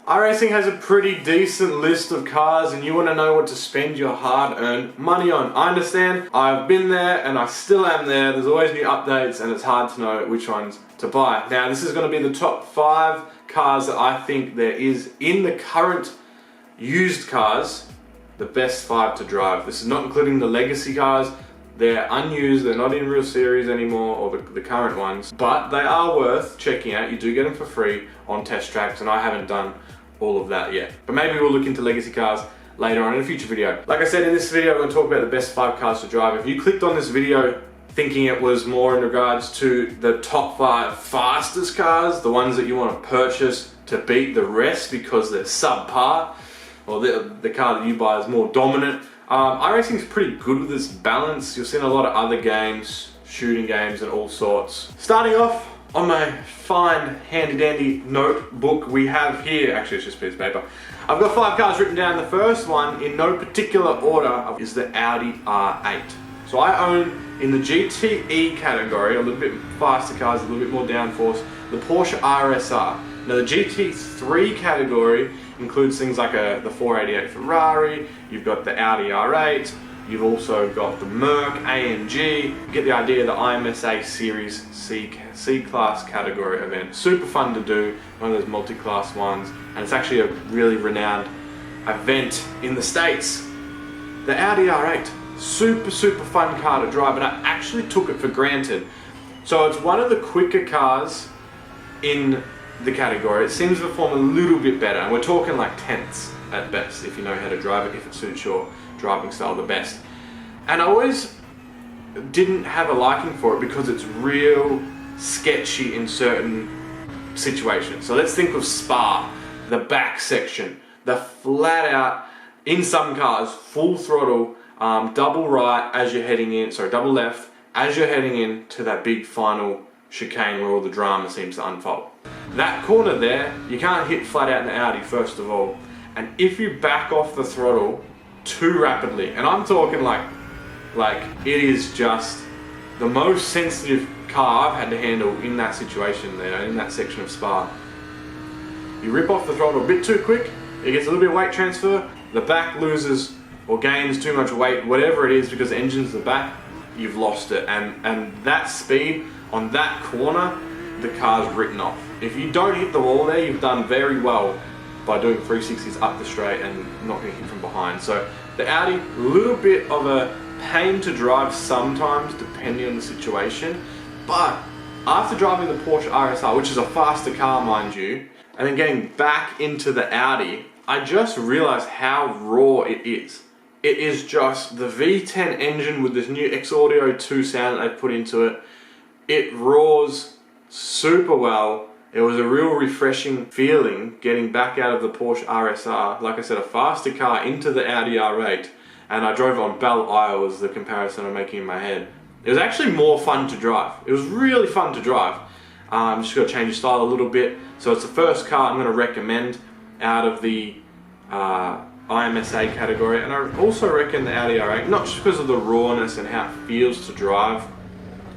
iRacing has a pretty decent list of cars and you want to know what to spend your hard-earned money on. I understand, I've been there and I still am there. There's always new updates and it's hard to know which ones to buy. Now this is going to be the top 5 cars that I think there is in the current used cars, the best 5 to drive. This is not including the legacy cars. They're unused, they're not in real series anymore, or the current ones, but they are worth checking out. You do get them for free on test tracks, and I haven't done all of that yet. But maybe we'll look into legacy cars later on in a future video. Like I said, in this video, I'm going to talk about the best 5 cars to drive. If you clicked on this video thinking it was more in regards to the top 5 fastest cars, the ones that you want to purchase to beat the rest because they're subpar, or the car that you buy is more dominant, iRacing is pretty good with this balance. You'll see in a lot of other games, shooting games and all sorts. Starting off on my fine handy dandy notebook we have here, actually it's just a piece of paper. I've got 5 cars written down. The first one, in no particular order, is the Audi R8. So I own, in the GTE category, a little bit faster cars, a little bit more downforce, the Porsche RSR. Now the GT3 category includes things like the 488 Ferrari, you've got the Audi R8, you've also got the Merc AMG. You get the idea, the IMSA Series C-Class category event. Super fun to do, one of those multi-class ones, and it's actually a really renowned event in the States. The Audi R8, super fun car to drive, and I actually took it for granted. So it's one of the quicker cars in the category. It seems to perform a little bit better, and we're talking like tenths at best if you know how to drive it, if it suits your driving style the best. And I always didn't have a liking for it because it's real sketchy in certain situations. So let's think of Spa, the back section, the flat out, in some cars, full throttle, double right as you're heading in, sorry, double left as you're heading in to that big final chicane where all the drama seems to unfold. That corner there, you can't hit flat out in the Audi first of all, and if you back off the throttle too rapidly, and I'm talking like it is just the most sensitive car I've had to handle in that situation there, in that section of Spa. You rip off the throttle a bit too quick, it gets a little bit of weight transfer, the back loses or gains too much weight, whatever it is, because the engine's the back, you've lost it, and that speed on that corner, the car's written off. If you don't hit the wall there, you've done very well by doing 360s up the straight and not getting hit from behind. So the Audi, a little bit of a pain to drive sometimes depending on the situation, but after driving the Porsche RSR, which is a faster car mind you, and then getting back into the Audi, I just realized how raw it is. It is just the V10 engine with this new X-Audio 2 sound that they put into it. It roars super well. It was a real refreshing feeling getting back out of the Porsche RSR, like I said, a faster car into the Audi R8, and I drove on Belle Isle was the comparison I'm making in my head. It was actually more fun to drive. It was really fun to drive. Just got to change your style a little bit. So it's the first car I'm going to recommend out of the IMSA category, and I also reckon the Audi R8, not just because of the rawness and how it feels to drive,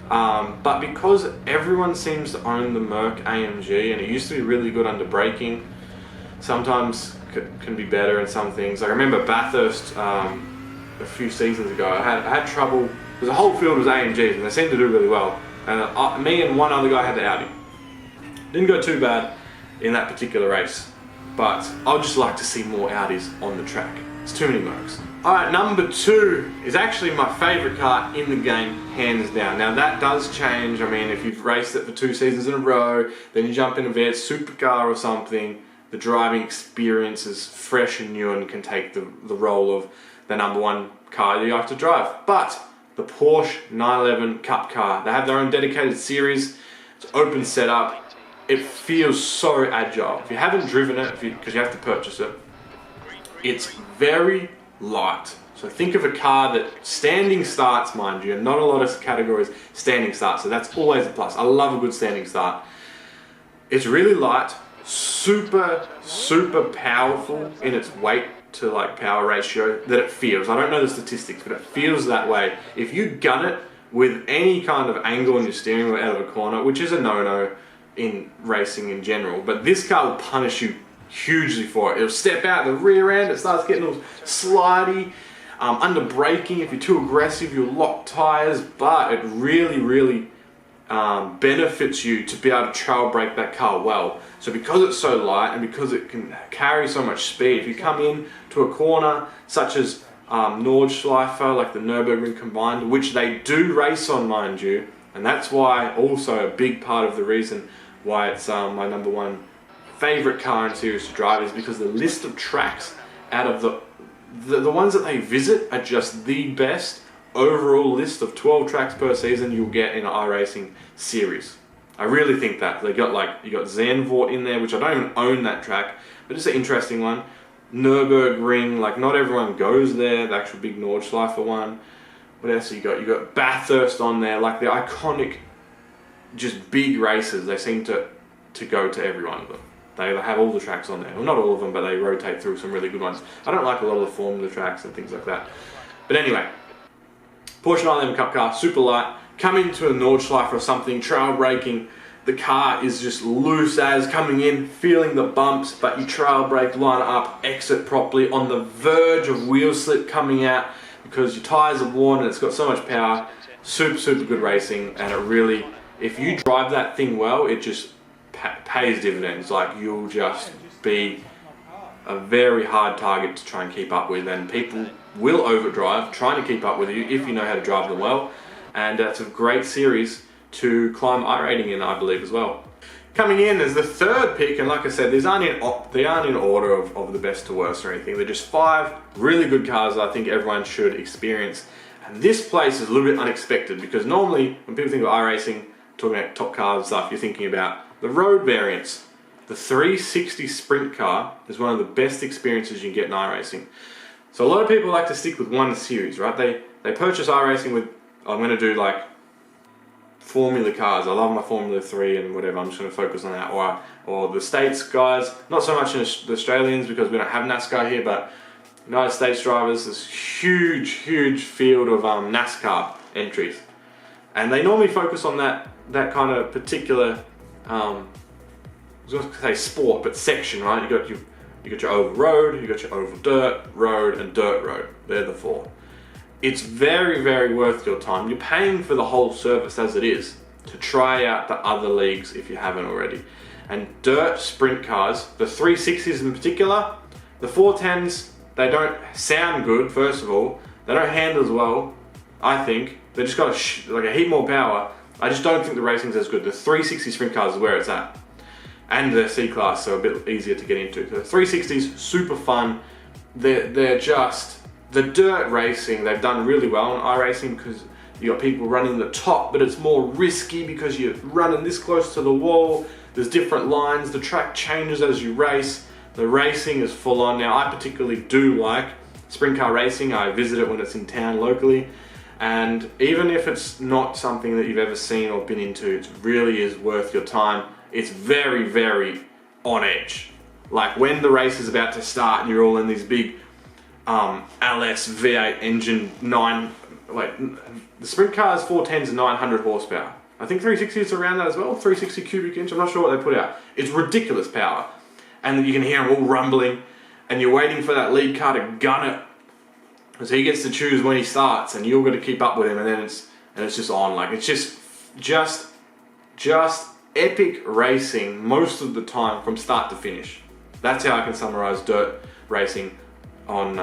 but because everyone seems to own the Merc AMG, and it used to be really good under braking. Sometimes can be better in some things. I remember Bathurst a few seasons ago. I had trouble because the whole field was AMGs and they seemed to do really well. And me and one other guy had the Audi. Didn't go too bad in that particular race, but I'd just like to see more Audis on the track. It's too many Mercs. Alright, number 2 is actually my favourite car in the game, hands down. Now that does change. I mean, if you've raced it for 2 seasons in a row, then you jump in a V8 supercar or something, the driving experience is fresh and new and can take the role of the number 1 car you have to drive. But the Porsche 911 Cup car, they have their own dedicated series. It's open setup. It feels so agile. If you haven't driven it, because you have to purchase it, it's very light. So think of a car that standing starts, mind you, and not a lot of categories standing start, so that's always a plus. I love a good standing start. It's really light, super powerful in its weight to like power ratio that it feels. I don't know the statistics, but it feels that way. If you gun it with any kind of angle on your steering wheel out of a corner, which is a no-no in racing in general, but this car will punish you hugely for it. It'll step out the rear end, it starts getting all slidey, under braking, if you're too aggressive, you'll lock tires, but it really benefits you to be able to trail brake that car well. So because it's so light and because it can carry so much speed, if you come in to a corner such as Nordschleife, like the Nürburgring Combined, which they do race on, mind you, and that's why also a big part of the reason why it's my number one favorite car in series to drive is because the list of tracks out of the ones that they visit are just the best overall list of 12 tracks per season you'll get in an iRacing series. I really think that. They got you got Zandvoort in there, which I don't even own that track, but it's an interesting one. Nürburgring, like not everyone goes there, the actual big Nordschleife one. What else you got? You got Bathurst on there, like the iconic, just big races. They seem to go to every one of them. They have all the tracks on there. Well, not all of them, but they rotate through some really good ones. I don't like a lot of the Formula tracks and things like that. But anyway, Porsche 911 Cup car, super light. Come into a Nordschleife or something, trail braking. The car is just loose as coming in, feeling the bumps, but you trail brake, line up, exit properly on the verge of wheel slip coming out because your tyres are worn and it's got so much power. Super good racing, and it really, if you drive that thing well, it just pays dividends. Like you'll just be a very hard target to try and keep up with, and people will overdrive trying to keep up with you if you know how to drive them well. And it's a great series to climb iRating in, I believe, as well. Coming in as the third pick, and like I said, they aren't in order of the best to worst or anything. They're just 5 really good cars that I think everyone should experience. And this place is a little bit unexpected because normally when people think of iRacing, talking about top cars and stuff, you're thinking about the road variants. The 360 Sprint car is one of the best experiences you can get in iRacing. So a lot of people like to stick with one series, right? They purchase iRacing with, I'm going to do like Formula cars. I love my Formula 3 and whatever. I'm just going to focus on that. Or the States guys, not so much in the Australians because we don't have NASCAR here, but United States drivers, this huge field of NASCAR entries. And they normally focus on that kind of particular, I was going to say sport, but section, right? You got your oval road, you got your oval dirt road, and dirt road. They're the 4. It's very worth your time. You're paying for the whole service as it is to try out the other leagues if you haven't already. And dirt sprint cars, the 360s in particular, the 410s, they don't sound good, first of all. They don't handle as well, I think. They just got a heap more power. I just don't think the racing's as good. The 360 sprint cars is where it's at. And the C-Class, so a bit easier to get into. The 360s, super fun. They're just, the dirt racing, they've done really well in iRacing because you got people running the top, but it's more risky because you're running this close to the wall. There's different lines, the track changes as you race. The racing is full on. Now, I particularly do like sprint car racing. I visit it when it's in town locally. And even if it's not something that you've ever seen or been into, it really is worth your time. It's very on edge. Like when the race is about to start and you're all in these big LS V8 engine, the sprint cars 410s are 900 horsepower. I think 360s are around that as well, 360 cubic inch, I'm not sure what they put out. It's ridiculous power. And you can hear them all rumbling and you're waiting for that lead car to gun it. So he gets to choose when he starts and you're going to keep up with him, and then it's just on. Like it's just epic racing most of the time from start to finish. That's how I can summarize dirt racing on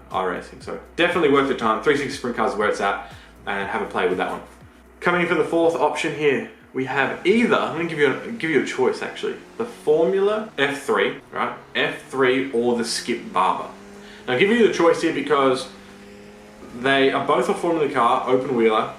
iRacing. So definitely worth your time. 360 sprint cars is where it's at, and have a play with that one. Coming in for the 4th option here, we have either, I'm going to give you a choice actually, the Formula F3, right? F3 or the Skip Barber. Now I'll give you the choice here because they are both a Formula car, open wheeler,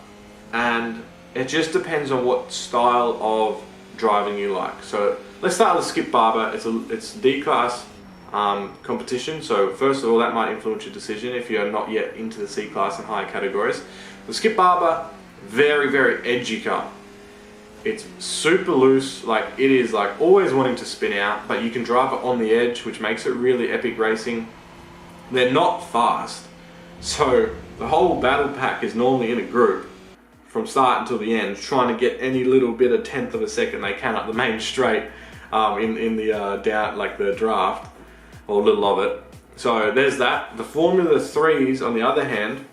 and it just depends on what style of driving you like. So let's start with Skip Barber. It's D-Class competition, so first of all that might influence your decision if you're not yet into the C-Class and higher categories. The Skip Barber, very edgy car. It's super loose, like it is like always wanting to spin out, but you can drive it on the edge, which makes it really epic racing. They're not fast, so the whole battle pack is normally in a group from start until the end, trying to get any little bit of 1/10 of a second they can up the main straight. in the down, like the draft, or a little of it. So there's that. The Formula 3s, on the other hand,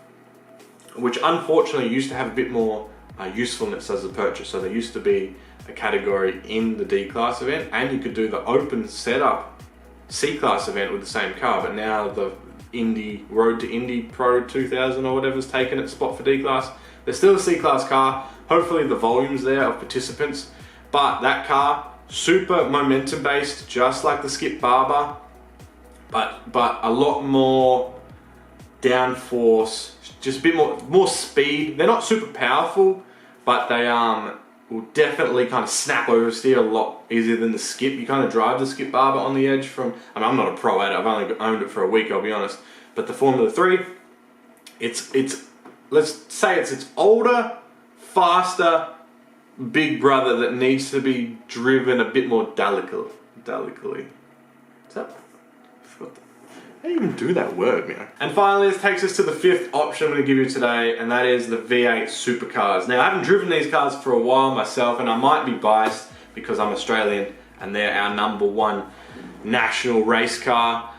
which unfortunately used to have a bit more usefulness as a purchase. So there used to be a category in the D-Class event, and you could do the open setup C-Class event with the same car, but now the Road to Indy Pro 2000 or whatever's taken its spot for D-Class. There's still a C-Class car. Hopefully the volume's there of participants, but that car, super momentum based, just like the Skip Barber, but a lot more downforce, just a bit more speed. They're not super powerful, but they will definitely kind of snap oversteer a lot easier than the Skip. You kind of drive the Skip Barber on the edge from, I mean, I'm not a pro at it, I've only owned it for a week, I'll be honest, but the Formula 3, it's let's say it's older, faster big brother that needs to be driven a bit more delicately. Is that, how do you even do that word, man? And finally, this takes us to the fifth option I'm going to give you today, and that is the V8 supercars. Now, I haven't driven these cars for a while myself, and I might be biased because I'm Australian and they're our #1 national race car.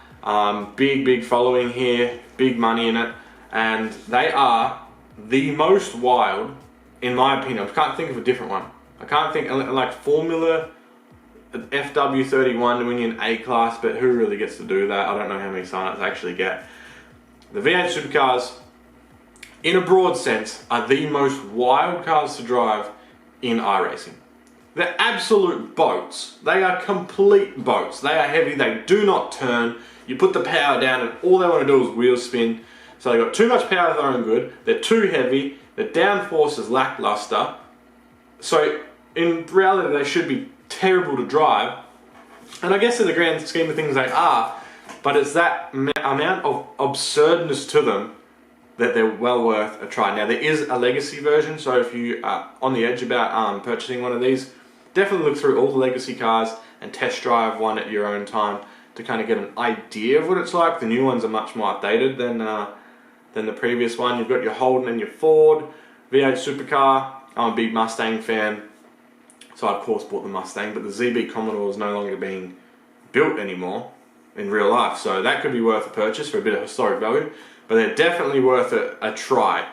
Big following here, big money in it, and they are the most wild, in my opinion. I can't think of a different one. I can't think, like Formula FW31 to win you an A-Class, but who really gets to do that? I don't know how many sign-ups I actually get. The V8 supercars, in a broad sense, are the most wild cars to drive in iRacing. They're absolute boats. They are complete boats. They are heavy, they do not turn. You put the power down and all they want to do is wheel spin. So they've got too much power for their own good, they're too heavy, the downforce is lackluster. So in reality they should be terrible to drive, and I guess in the grand scheme of things they are, but it's that amount of absurdness to them that they're well worth a try. Now there is a legacy version, so if you are on the edge about purchasing one of these, definitely look through all the legacy cars and test drive one at your own time to kind of get an idea of what it's like. The new ones are much more updated than the previous one. You've got your Holden and your Ford V8 supercar. I'm a big Mustang fan, so I of course bought the Mustang, but the ZB Commodore is no longer being built anymore in real life, so that could be worth a purchase for a bit of historic value, but they're definitely worth a try.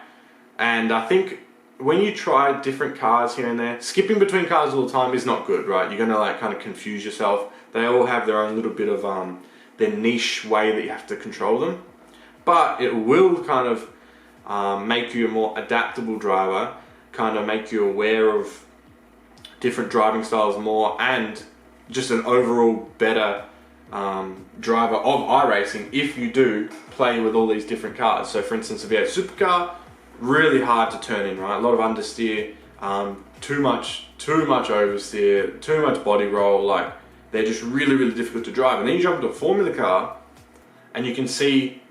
And I think when you try different cars here and there, skipping between cars all the time is not good, right? You're gonna like kind of confuse yourself. They all have their own little bit of their niche way that you have to control them, but it will kind of make you a more adaptable driver, kind of make you aware of different driving styles more, and just an overall better driver of iRacing if you do play with all these different cars. So for instance, the V8 supercar, really hard to turn in, right? A lot of understeer, too much oversteer, too much body roll, like they're just really difficult to drive. And then you jump into a Formula car and you can see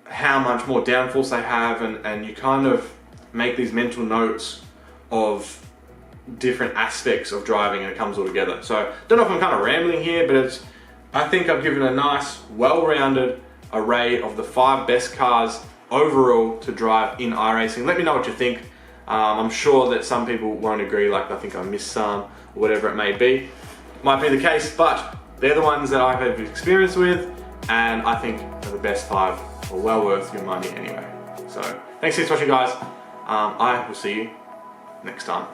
how much more downforce they have, and you kind of make these mental notes of different aspects of driving, and it comes all together. So don't know if I'm kind of rambling here, but I think I've given a nice, well-rounded array of the 5 best cars overall to drive in iRacing. Let me know what you think. I'm sure that some people won't agree, like I think I missed some, or whatever it may be. Might be the case, but they're the ones that I've had experience with, and I think are the best 5, or well worth your money anyway. So thanks for watching, guys. I will see you next time.